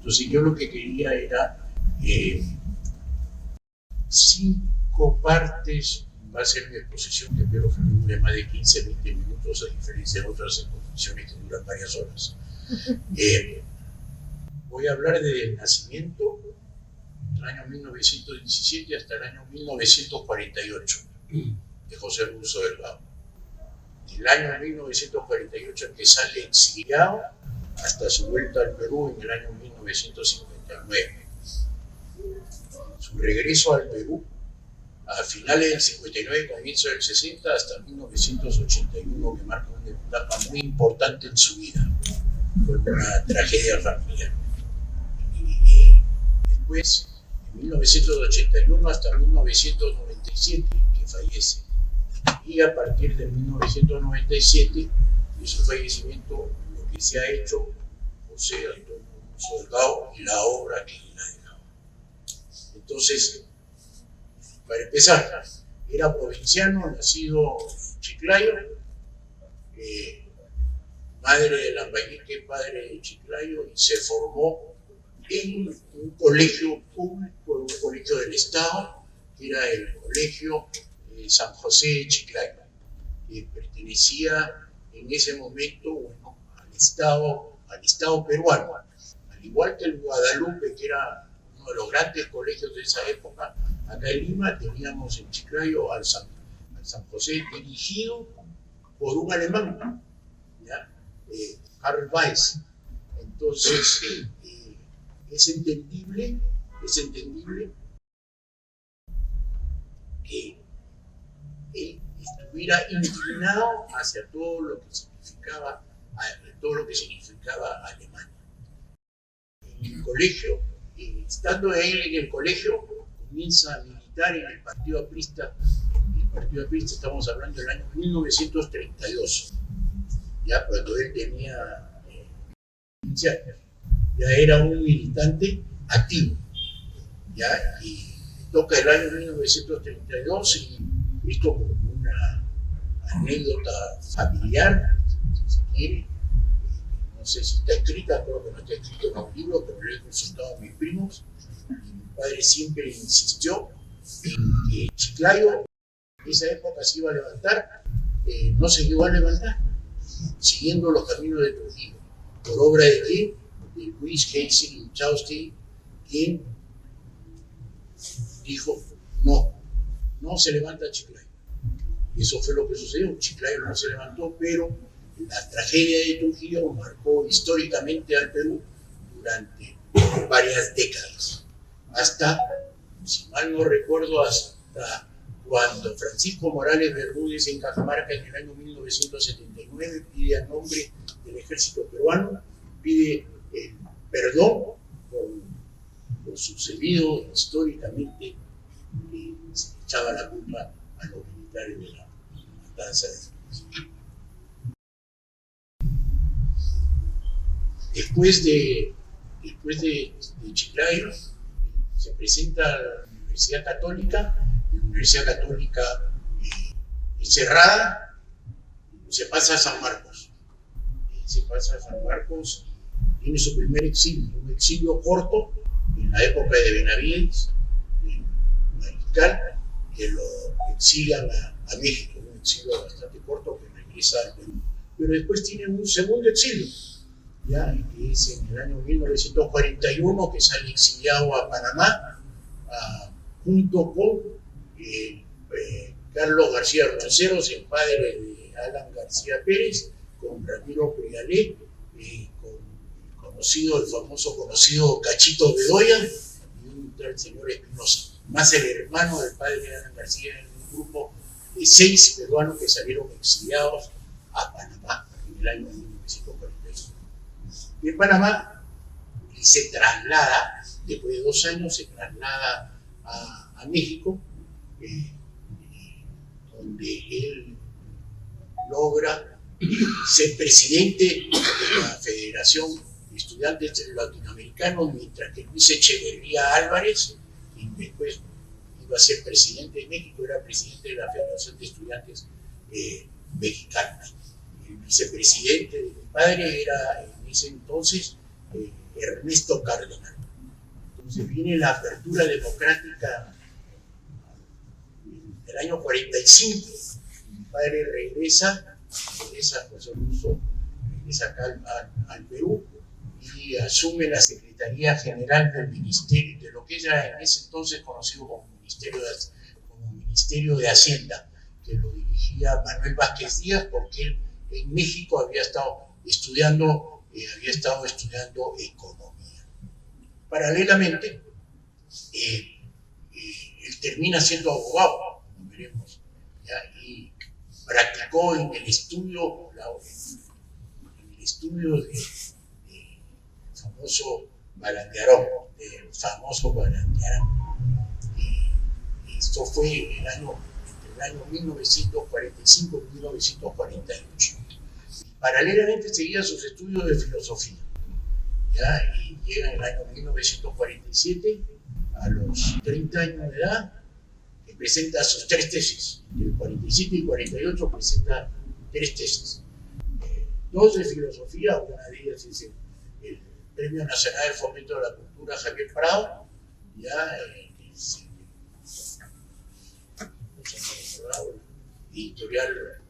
Entonces yo lo que quería era 5 partes, va a ser mi exposición, que espero que no dure más de 15-20 minutos, a diferencia de otras exposiciones que duran varias horas. Voy a hablar desde el nacimiento, del año 1917 hasta el año 1948, de José Russo Delgado. Del año 1948 en que sale exiliado hasta su vuelta al Perú en el año 1959. Su regreso al Perú a finales del 59, comienzo del 60 hasta 1981, que marca una etapa muy importante en su vida. Fue una tragedia familiar. Y después, en 1981 hasta 1997, que fallece. Y a partir de 1997, de su fallecimiento, lo que se ha hecho José Antonio Russo Delgado y la obra que él ha dejado. Entonces, para empezar, era provinciano, nacido en Chiclayo, madre de Lambayeque, padre de Chiclayo, y se formó en un colegio público, un colegio del Estado, que era el Colegio San José de Chiclayo, que pertenecía en ese momento, bueno, al Estado peruano, al igual que el Guadalupe, que era uno de los grandes colegios de esa época. Acá en Lima teníamos en Chiclayo al San José, dirigido por un alemán, ¿ya? Karl Weiss. Entonces, es entendible que él estuviera inclinado hacia todo lo que significaba Alemania. En el colegio, estando él en el colegio, comienza a militar en el Partido Aprista. El Partido Aprista, estamos hablando del año 1932, ya cuando él tenía 15 años. Ya era un militante activo, ya, y toca el año 1932, y esto como una anécdota familiar, si se quiere. No sé si está escrita, creo que no está escrito en un libro, pero lo he consultado a mis primos. Y mi padre siempre insistió en que Chiclayo en esa época se iba a levantar. No se llegó a levantar, siguiendo los caminos de Trujillo. ¿Por obra de quién? De Luis Hastings Chausti, quien dijo: no se levanta Chiclayo. Y eso fue lo que sucedió. Chiclayo no se levantó, pero la tragedia de Trujillo marcó históricamente al Perú durante varias décadas. Hasta, si mal no recuerdo, hasta cuando Francisco Morales Bermúdez en Cajamarca en el año 1979 pide a nombre del ejército peruano, pide perdón por lo sucedido históricamente, y se echaba la culpa a los militares de la matanza de Francisco. Después de Chiclayo, se presenta a la Universidad Católica, y la Universidad Católica es cerrada, se pasa a San Marcos. Y tiene su primer exilio, un exilio corto, en la época de Benavides, Mariscal, que lo exilian a México, un exilio bastante corto que regresa al Perú. Pero después tiene un segundo exilio, ya, que es en el año 1941, que sale exiliado a Panamá, junto con Carlos García Ronceros, el padre de Alan García Pérez, con Ramiro Prialé, el famoso conocido Cachito Bedoya, y un tal señor Espinosa, más el hermano del padre de Alan García, en un grupo de 6 peruanos que salieron exiliados a Panamá en el año 1941. Y en Panamá se traslada, después de 2 años, se traslada a México, donde él logra ser presidente de la Federación de Estudiantes Latinoamericanos, mientras que Luis Echeverría Álvarez, y después iba a ser presidente de México, era presidente de la Federación de Estudiantes Mexicanos. El vicepresidente de mi padre era en ese entonces Ernesto Cardenal. Entonces viene la apertura democrática del año 45. Mi padre regresa José Russo, regresa acá al Perú y asume la Secretaría General del Ministerio, de lo que ella en ese entonces conocido como Ministerio de Hacienda, que lo dirigía Manuel Vázquez Díaz, porque él en México había estado estudiando economía. Paralelamente, él termina siendo abogado, como veremos, ¿ya? Y practicó en el estudio del famoso Barandiarán. Esto fue entre el año 1945 y 1948. Paralelamente seguía sus estudios de filosofía, ¿ya? Y llega en el año 1947, a los 30 años de edad, que presenta sus 3 tesis. Entre el 47 y 48 presenta 3 tesis. 2 de filosofía, una de ellas es el Premio Nacional de Fomento de la Cultura Javier Prado, ya editorial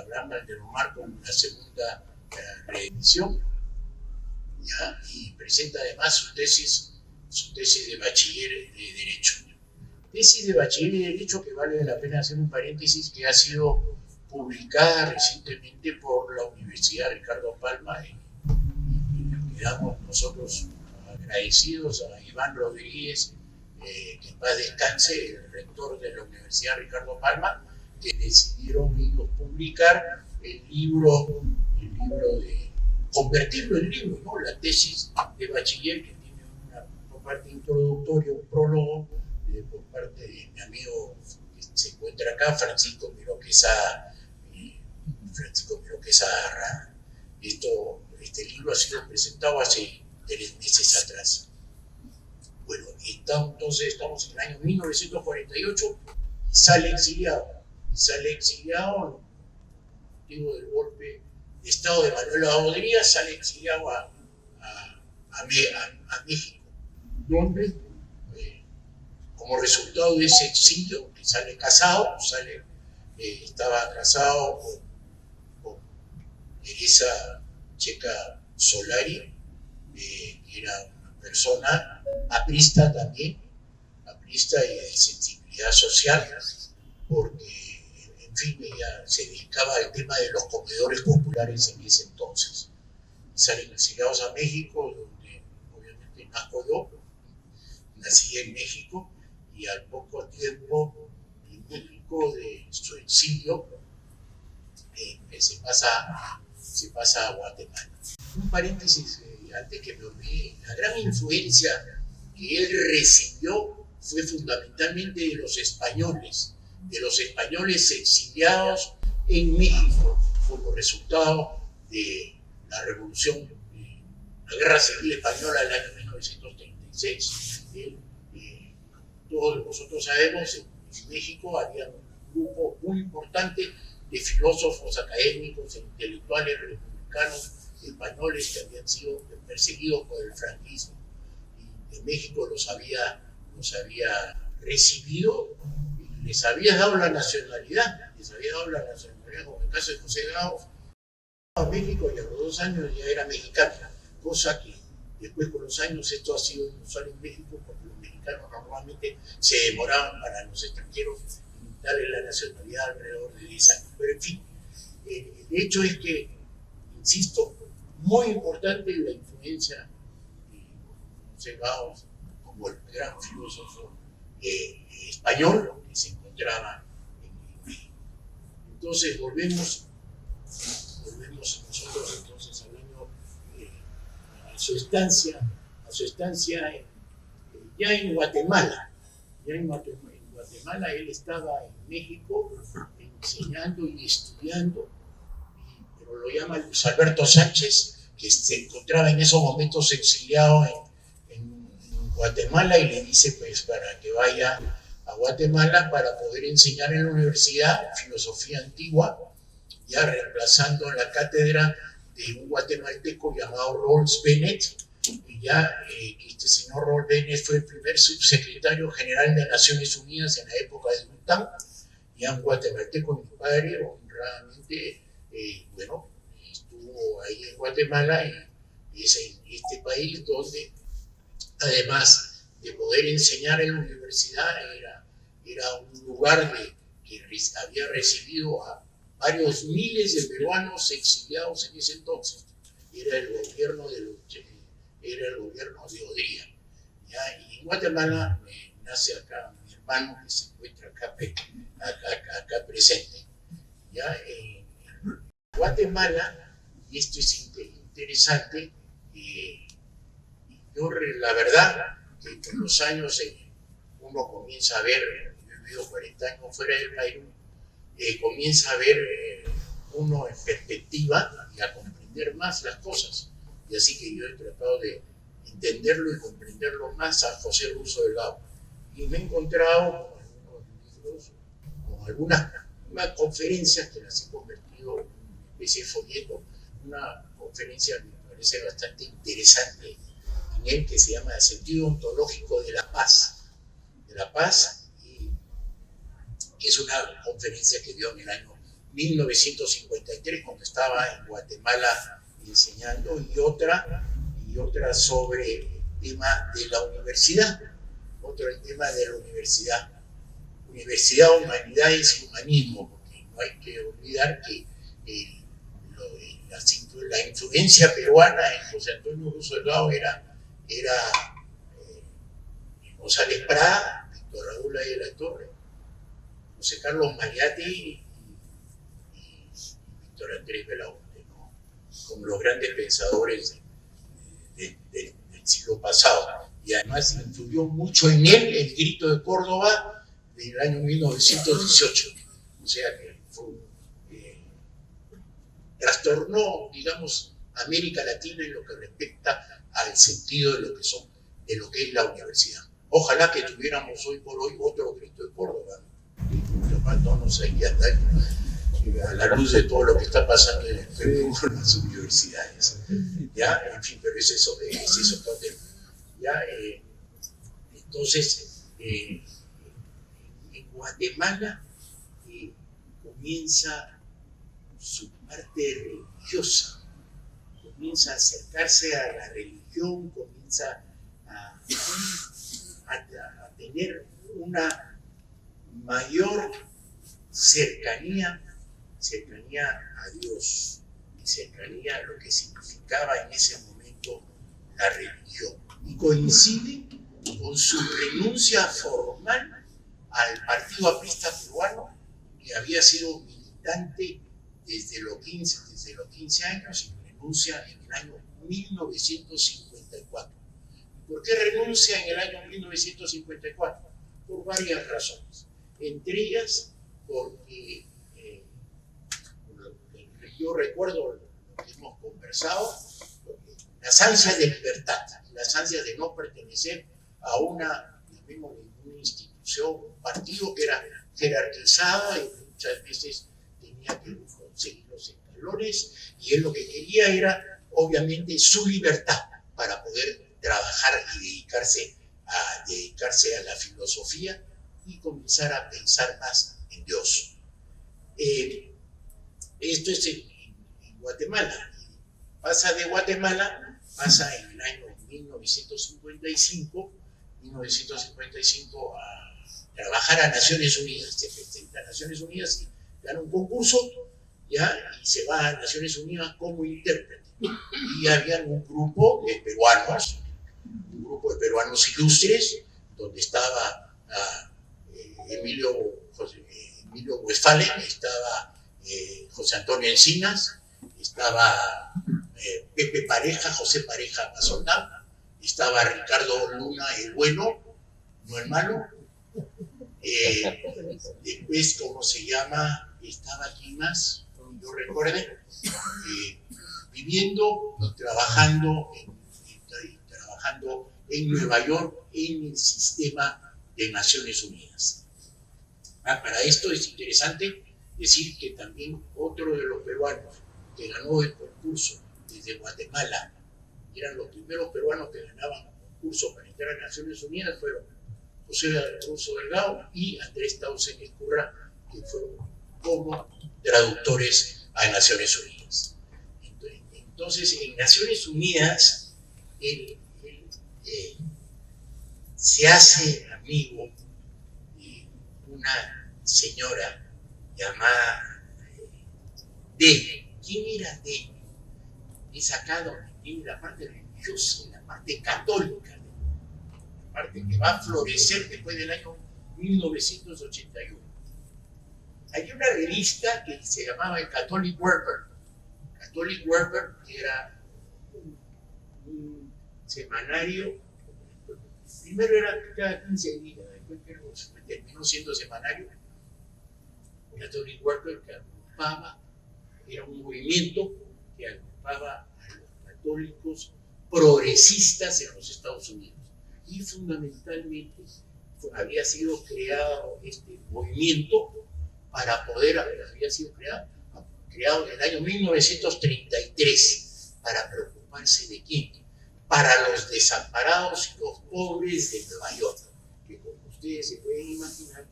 Abraham Valderomar con una segunda reedición, ¿ya? Y presenta además su tesis de bachiller de Derecho. Tesis de bachiller de Derecho que vale la pena hacer un paréntesis, que ha sido publicada recientemente por la Universidad Ricardo Palma, y quedamos nosotros agradecidos a Iván Rodríguez, que en paz descanse, el rector de la Universidad Ricardo Palma, que decidieron ellos publicar el libro convertirlo en libro, ¿no? La tesis de bachiller, que tiene una parte introductoria, un prólogo por parte de mi amigo que se encuentra acá, Francisco Miró Quesada Arra. Este libro ha sido presentado hace 3 meses atrás. Bueno, entonces estamos en el año 1948 y sale exiliado motivo del golpe de Estado de Manuel Alegría, sale exiliado a México, donde como resultado de ese exilio, que sale casado, estaba casado con Teresa Checa Solari, que era una persona aprista también, aprista y de sensibilidad social, porque en fin, ella se dedicaba al tema de los comedores populares en ese entonces. Salen exiliados a México, donde obviamente nazco yo, nací en México, y al poco tiempo en México de su exilio se pasa a Guatemala. Un paréntesis, antes que me olvide, la gran influencia que él recibió fue fundamentalmente de los españoles exiliados en México como resultado de la revolución, la guerra civil española del año 1936. Todos nosotros sabemos, en México había un grupo muy importante de filósofos académicos e intelectuales republicanos españoles que habían sido perseguidos por el franquismo, y en México los había recibido y les había dado la nacionalidad, como en el caso de José Gao, a México, y a los 2 años ya era mexicano, cosa que después con los años esto ha sido inusual en México, porque los mexicanos normalmente se demoraban para los extranjeros en darle la nacionalidad alrededor de 10 años. Pero en fin, el hecho es que, insisto, muy importante la influencia de José Gao como el gran filósofo español que se encontraba en México. Entonces volvemos nosotros entonces hablando a su estancia ya en Guatemala. Ya en Guatemala él estaba en México enseñando y estudiando, pero lo llama Luis Alberto Sánchez, que se encontraba en esos momentos exiliado en Guatemala, y le dice pues para que vaya a Guatemala para poder enseñar en la universidad filosofía antigua, ya reemplazando la cátedra de un guatemalteco llamado Rawls Bennett, y ya que este señor Rolbenes fue el primer subsecretario general de Naciones Unidas en la época de Bután, ya un guatemalteco, mi padre, honradamente, bueno, estuvo ahí en Guatemala, y es en este país donde, además de poder enseñar en la universidad, era un lugar que había recibido a varios miles de peruanos exiliados en ese entonces. Era el gobierno de Odría. ¿Ya? Y en Guatemala nace acá mi hermano, que se encuentra acá presente. ¿Ya? En Guatemala, y esto es interesante, yo la verdad que con los años uno comienza a ver, yo he vivido 40 años fuera del Perú, comienza a ver uno en perspectiva y a comprender más las cosas. Y así que yo he tratado de entenderlo y comprenderlo más a José Russo Delgado. Y me he encontrado con algunos libros, con algunas conferencias que las he convertido en una especie de folleto, una conferencia que me parece bastante interesante en él, que se llama El sentido ontológico de la paz. Y que es una conferencia que dio en el año 1953, cuando estaba en Guatemala enseñando, y otra sobre el tema de la universidad, Universidad, Humanidades y Humanismo, porque no hay que olvidar que la influencia peruana en José Antonio Russo Delgado era González Prada, Víctor Raúl de la Torre, José Carlos Mariatti y Víctor Andrés Belaúnde, ¿no? Como los grandes pensadores del siglo pasado. Y además influyó mucho en él el Grito de Córdoba del año 1918. O sea que trastornó, digamos, América Latina en lo que respecta al sentido de lo que es la universidad. Ojalá que tuviéramos hoy por hoy otro Grito de Córdoba, ¿no? No sé, ya está, a la luz de todo lo que está pasando en el Perú con las universidades. ¿Ya? En fin, pero ese es otro tema. ¿Ya? Entonces, en Guatemala comienza su parte religiosa, comienza a acercarse a la religión, comienza a tener una mayor cercanía a Dios y cercanía a lo que significaba en ese momento la religión. Y coincide con su renuncia formal al Partido Aprista Peruano, que había sido militante desde los 15 años, y renuncia en el año 1954. ¿Por qué renuncia en el año 1954? Por varias razones. Entre ellas, porque yo recuerdo lo que hemos conversado, las ansias de libertad, las ansias de no pertenecer a una institución, un partido que era jerarquizado y muchas veces tenía que conseguir los escalones, y él lo que quería era, obviamente, su libertad para poder trabajar y dedicarse a la filosofía y comenzar a pensar más en Dios. Esto es en Guatemala. Pasa de Guatemala, pasa en el año 1955 a trabajar a Naciones Unidas. Se presenta a Naciones Unidas y gana un concurso, ¿ya? Y se va a Naciones Unidas como intérprete. Y había un grupo de peruanos ilustres, donde estaba Emilio Westphalen, estaba José Antonio Encinas, estaba Pepe Pareja, José Pareja Mazoldán, estaba Ricardo Luna el bueno, no el malo, después, ¿cómo se llama? Estaba aquí más, yo recuerde, viviendo y trabajando en Nueva York en el sistema de Naciones Unidas. Para esto es interesante decir que también otro de los peruanos que ganó el concurso desde Guatemala eran los primeros peruanos que ganaban concursos para entrar a Naciones Unidas, fueron José Russo Delgado y Andrés Tausen Escurra, que fueron como traductores a Naciones Unidas. Entonces, en Naciones Unidas, él se hace amigo de una señora llamada D. ¿Quién era D? Es acá donde tiene la parte religiosa y la parte católica, la parte que va a florecer después del año 1981. Hay una revista que se llamaba el Catholic Worker. Catholic Worker, que era un semanario, primero era cada 15 días, después terminó siendo semanario. Catholic Worker, que agrupaba, era un movimiento que agrupaba a los católicos progresistas en los Estados Unidos. Y fundamentalmente había sido creado este movimiento para poder, había sido creado en el año 1933, para preocuparse de quién, para los desamparados y los pobres de Nueva York, que como ustedes se pueden imaginar,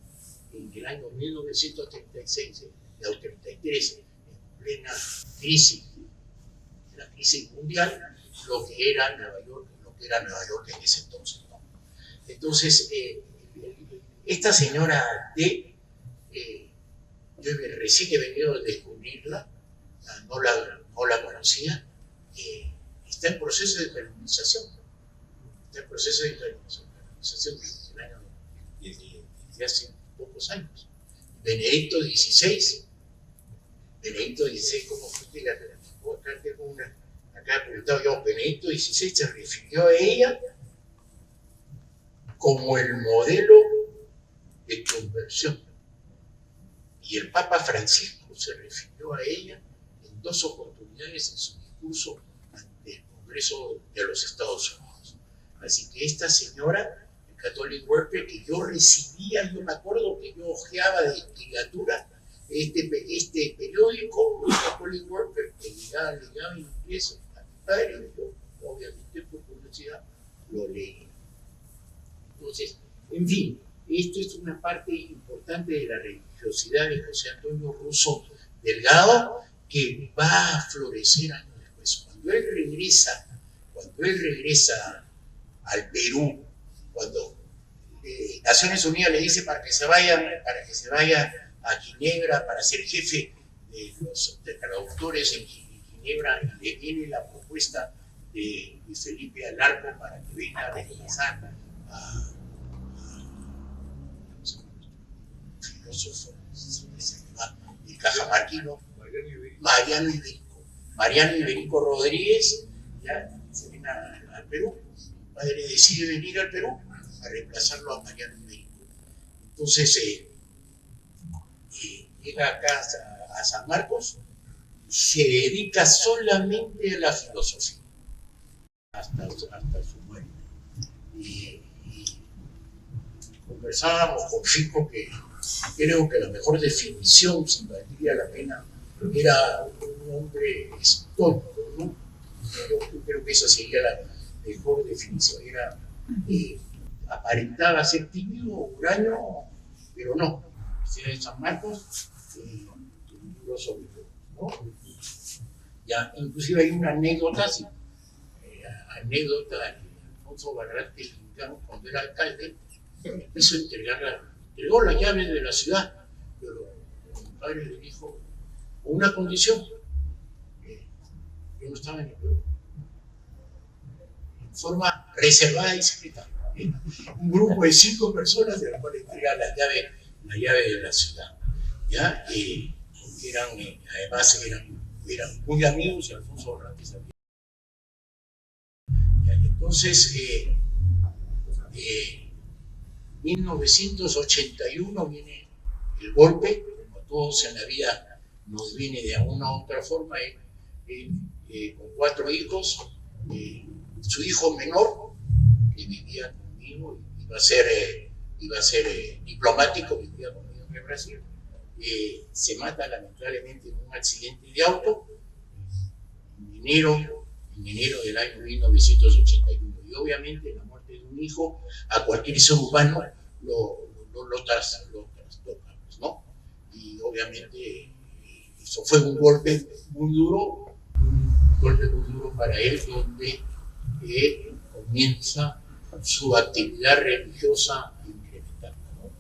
en el año 1936 o 33, en plena crisis, la crisis mundial, lo que era Nueva York en ese entonces, ¿no? Entonces, esta señora D, yo recién he venido a descubrirla, no la conocía, está en proceso de canonización. Está en proceso de canonización desde hace pocos años. Benedicto XVI, como fue la acá tengo una, acá he preguntado yo, Benedicto XVI se refirió a ella como el modelo de conversión. Y el Papa Francisco se refirió a ella en 2 oportunidades en su discurso ante el Congreso de los Estados Unidos. Así que esta señora, el Catholic Worker, que yo recibía, yo me acuerdo que yo hojeaba de criatura este periódico, el Catholic Worker, que llegaba en inglés a mi padre, y yo, obviamente por curiosidad, lo leía. Entonces, en fin, esto es una parte importante de la religiosidad de José Antonio Russo Delgado, que va a florecer años después. Cuando él regresa al Perú, cuando Naciones Unidas le dice para que se vaya a Ginebra para ser jefe de los traductores en Ginebra, y le viene la propuesta de Felipe Alarco para que venga a regresar a filósofo de cajamarquino, Mariano Iberico Rodríguez, ya se viene al Perú. Mi padre decide venir al Perú a reemplazarlo a Mariano Iberico. Entonces llega acá a San Marcos, se dedica solamente a la filosofía hasta su muerte. Y conversábamos con Fico que creo que la mejor definición, si valdría la pena, era un hombre estoico, ¿no? Yo creo que esa sería la mejor definición. Era, aparentaba ser tímido, huraño, pero no. Era de San Marcos, un libro sobre todo, ¿no? Ya, inclusive hay una anécdota, anécdota de Alfonso Barrate Lincán, cuando era alcalde, quiso entregó las llaves de la ciudad, pero mi padre le dijo, con una condición, yo no estaba en el Perú, en forma reservada y secreta. Un grupo de 5 personas de las cuales entregar la llave de la ciudad, ¿ya? Porque además eran muy amigos y Alfonso Barrate sabía. Entonces, 1981 viene el golpe, como todos en la vida nos viene de una u otra forma, con 4 hijos, su hijo menor, que vivía conmigo, iba a ser diplomático, vivía conmigo en Brasil, se mata lamentablemente en un accidente de auto en en enero del año 1981. Y obviamente la muerte de un hijo a cualquier ser humano lo trastoca, ¿no? Y obviamente eso fue un golpe muy duro para él, donde comienza su actividad religiosa a incrementar, ¿no?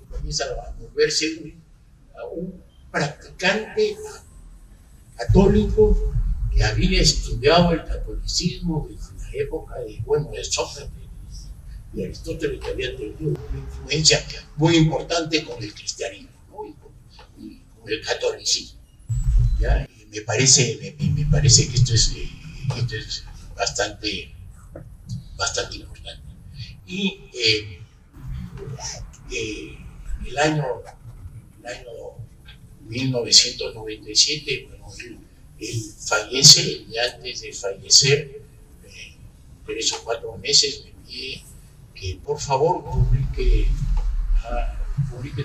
Y comienza a volverse un practicante católico que había estudiado el catolicismo desde la época de Sócrates y Aristóteles, que había tenido una influencia muy importante con el cristianismo, ¿no? y con el catolicismo. ¿Ya? Y me parece que esto es bastante importante. Y el año 1997, bueno, él fallece, y antes de fallecer, 3 o 4 meses, me pide que por favor publique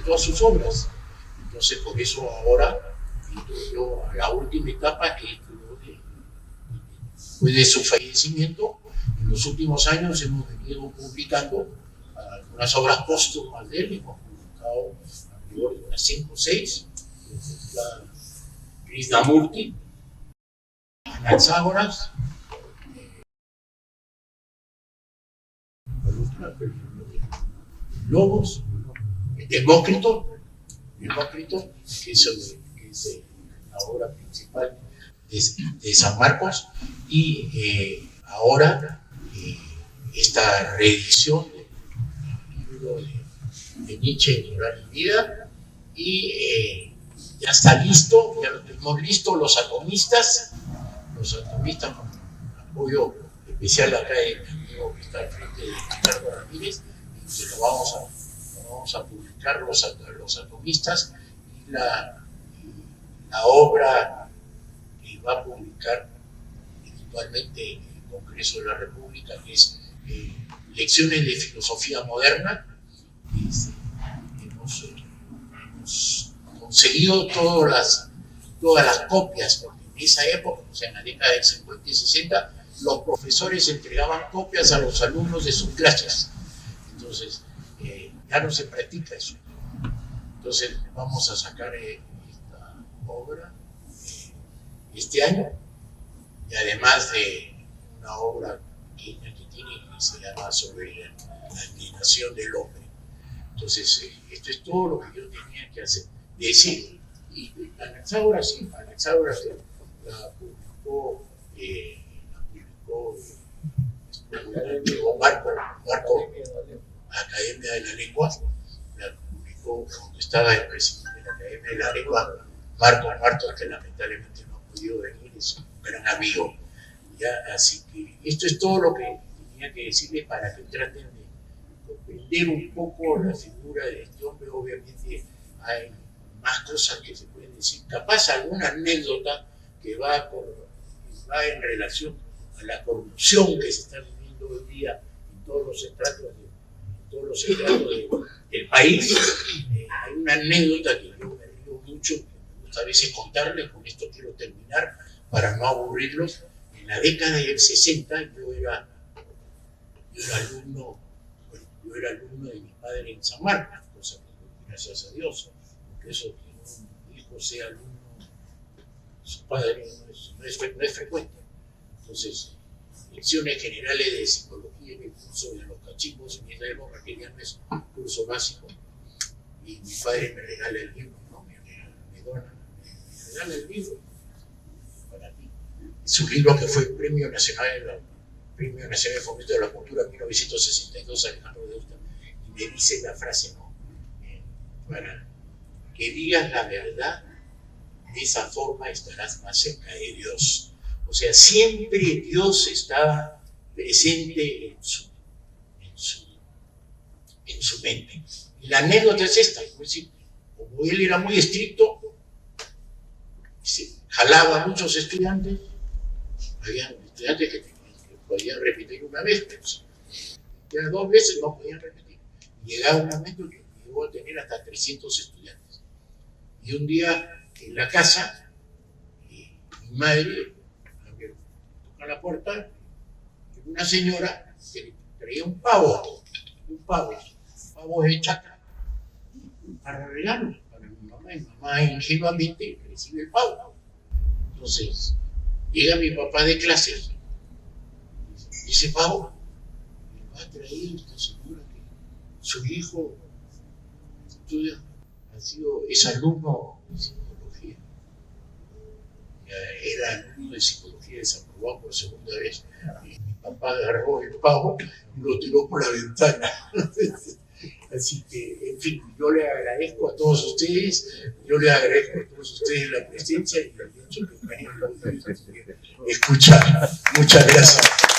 todas sus obras. Entonces, por eso ahora yo a la última etapa, que fue de su fallecimiento, en los últimos años hemos venido publicando algunas obras póstumas de él. Hemos publicado alrededor de unas 5 o 6. La Krishnamurti, Anaxágoras, Lobos, Demócrito, que es la obra principal de San Marcos, y ahora esta reedición del libro de Nietzsche, Moral y Vida, y ya está listo, ya lo tenemos listo, los atomistas con apoyo especial acá de mi amigo que está al frente de Ricardo Ramírez, y que lo vamos a publicar los atomistas, y la obra que va a publicar eventualmente el Congreso de la República, que es Lecciones de Filosofía Moderna. Hemos conseguido todas las copias, porque en esa época, o sea, en la década del 50 y 60, los profesores entregaban copias a los alumnos de sus clases. Entonces, ya no se practica eso. Entonces, vamos a sacar esta obra este año, y además de una obra pequeña que tiene, que se llama Sobre la alienación del hombre. Entonces, esto es todo lo que yo tenía que decir. Y Anaxágoras la publicó Marco, Academia de la Lengua, la publicó cuando estaba el presidente de la Academia de la Lengua, Marco, que lamentablemente no ha podido venir, es un gran amigo. ¿Ya? Así que esto es todo lo que tenía que decirles, para que traten de comprender un poco la figura de este hombre. Obviamente hay más cosas que se pueden decir, capaz alguna anécdota que va en relación a la corrupción que se está viviendo hoy día en todos los estratos del país. Hay una anécdota que yo me río mucho, que me gusta a veces contarles, con esto quiero terminar para no aburrirlos. En la década del 60 yo era alumno de mi padre en San Marcos, cosa que gracias a Dios, porque eso que un hijo sea alumno de su padre no es frecuente. Entonces, lecciones generales de psicología en el curso de los cachimbos, en esa época que ya no es un curso básico, y mi padre me regala el libro, ¿no? me regala el libro para ti. Es un libro que fue Premio Nacional de Fomento de la Cultura en 1962, Alejandro de Usta, y me dice la frase, ¿no? Para que digas la verdad, de esa forma estarás más cerca de Dios. O sea, siempre Dios estaba presente en su mente. Y la anécdota es esta, muy simple. Como él era muy estricto, jalaba a muchos estudiantes, había estudiantes que podían repetir una vez, pero ya 2 veces no podían repetir. Llegaba un momento que llegó a tener hasta 300 estudiantes. Y un día en la casa, mi madre, toca la puerta, una señora que traía un pavo hecha para regalos para mi mamá, y mamá ingenuamente recibe el pavo. Entonces, llega mi papá de clase, y ese pavo me va a traer esta señora que su hijo estudia, es alumno de psicología. Era alumno de psicología, desaprobado por segunda vez. Y mi papá agarró el pavo y lo tiró por la ventana. Así que, en fin, yo le agradezco a todos ustedes, la presencia y el hecho que me hayan escuchado. Muchas gracias.